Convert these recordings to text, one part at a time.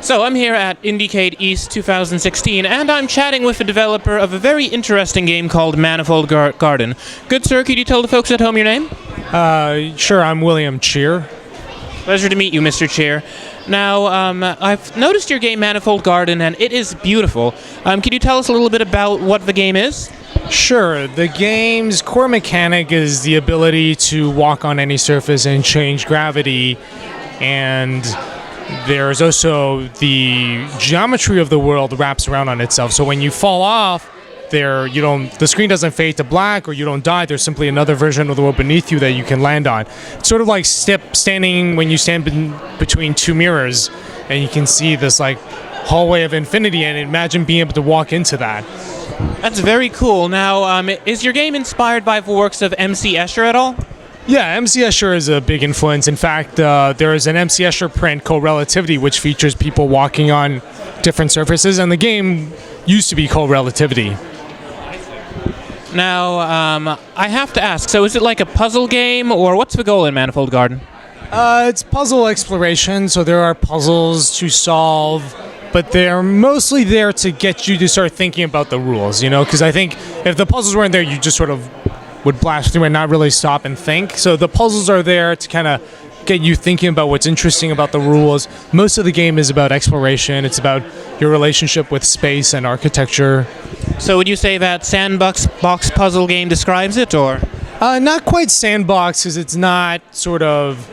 So I'm here at Indiecade East 2016, and I'm chatting with the developer of a very interesting game called Manifold Garden. Good sir, could you tell the folks at home your name? Sure, I'm William Chyr. Pleasure to meet you, Mr. Chyr. Now, I've noticed your game Manifold Garden, and it is beautiful. Could you tell us a little bit about what the game is? Sure, the game's core mechanic is the ability to walk on any surface and change gravity, and there's also the geometry of the world wraps around on itself. So when you fall off, the screen doesn't fade to black or you don't die. There's simply another version of the world beneath you that you can land on. It's sort of like standing when you stand between two mirrors and you can see this like hallway of infinity, and imagine being able to walk into that. That's very cool. Now, is your game inspired by the works of MC Escher at all? Yeah, MC Escher is a big influence. In fact, there is an MC Escher print called Relativity, which features people walking on different surfaces, and the game used to be called Relativity. Now, I have to ask, so is it like a puzzle game, or what's the goal in Manifold Garden? It's puzzle exploration, so there are puzzles to solve, but they're mostly there to get you to start thinking about the rules, because I think if the puzzles weren't there, you just sort of would blast through and not really stop and think. So the puzzles are there to kind of get you thinking about what's interesting about the rules. Most of the game is about exploration. It's about your relationship with space and architecture. So would you say that sandbox puzzle game describes it, or? Not quite sandbox, because it's not sort of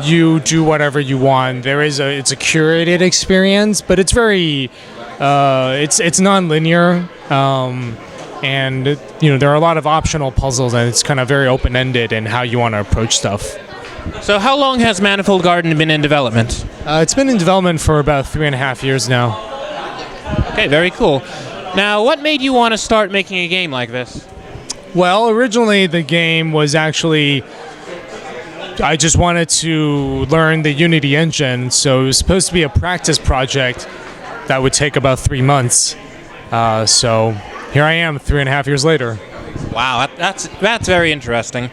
you do whatever you want. It's a curated experience, but it's very it's non-linear. And there are a lot of optional puzzles, and it's kind of very open-ended in how you want to approach stuff. So how long has Manifold Garden been in development? It's been in development for about 3.5 years now. Okay, very cool. Now, what made you want to start making a game like this? Well, originally the game was actually, I just wanted to learn the Unity engine, so it was supposed to be a practice project that would take about 3 months. So here I am 3.5 years later. Wow, that's very interesting.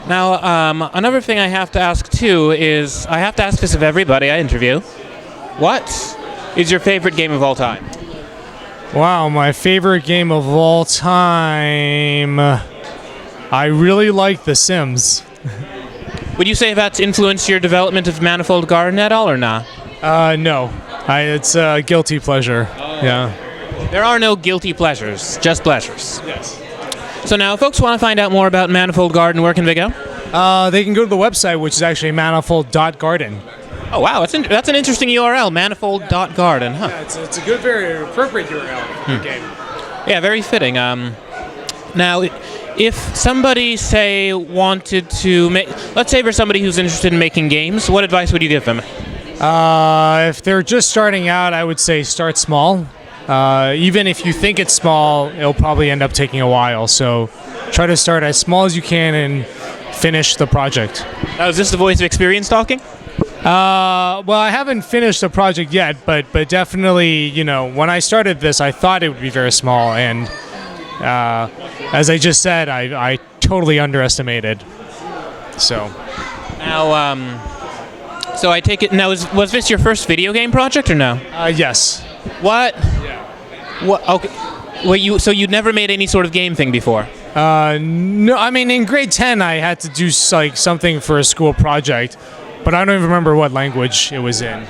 Now, another thing I have to ask too is, I have to ask this of everybody I interview. What is your favorite game of all time? Wow, my favorite game of all time. I really like The Sims. Would you say that's influenced your development of Manifold Garden at all, or not? No. It's a guilty pleasure. Yeah. There are no guilty pleasures, just pleasures. Yes. So now, if folks want to find out more about Manifold Garden, where can they go? They can go to the website, which is actually manifold.garden. Oh, wow, that's an interesting URL, manifold.garden, huh? Yeah, it's a good, very appropriate URL for the game. Yeah, very fitting. Now, if somebody, say, wanted to make... Let's say for somebody who's interested in making games, what advice would you give them? If they're just starting out, I would say start small. Even if you think it's small, it'll probably end up taking a while. So try to start as small as you can and finish the project. Now, is this the voice of experience talking? Well, I haven't finished the project yet, but definitely, when I started this, I thought it would be very small, and as I just said, I totally underestimated. So now, so I take it now. Was this your first video game project or no? Yes. What? Yeah. What? Okay. Well, so you'd never made any sort of game thing before? No. I mean, in grade 10, I had to do like something for a school project, but I don't even remember what language it was in.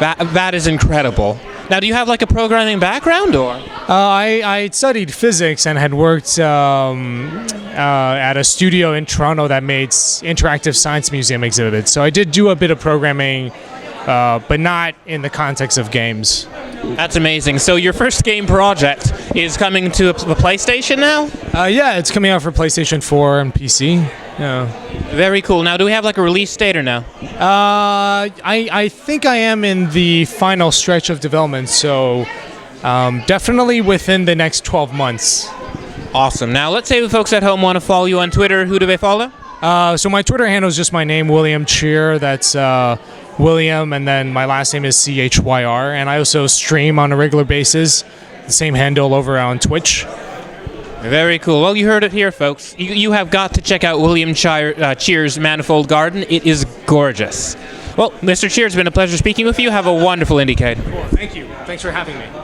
That is incredible. Now, do you have like a programming background, or? I studied physics and had worked at a studio in Toronto that made interactive science museum exhibits. So I did do a bit of programming, but not in the context of games. That's amazing. So your first game project is coming to the PlayStation now? Yeah, it's coming out for PlayStation 4 and PC. Yeah. Very cool. Now, do we have like a release date or no? I think I am in the final stretch of development, so definitely within the next 12 months. Awesome. Now, let's say the folks at home want to follow you on Twitter. Who do they follow? So my Twitter handle is just my name, William Chyr. That's William, and then my last name is Chyr. And I also stream on a regular basis, the same handle over on Twitch. Very cool. Well, you heard it here, folks. You have got to check out William Chyr's Manifold Garden. It is gorgeous. Well, Mr. Chyr, it's been a pleasure speaking with you. Have a wonderful Indiecade. Cool. Thank you. Thanks for having me.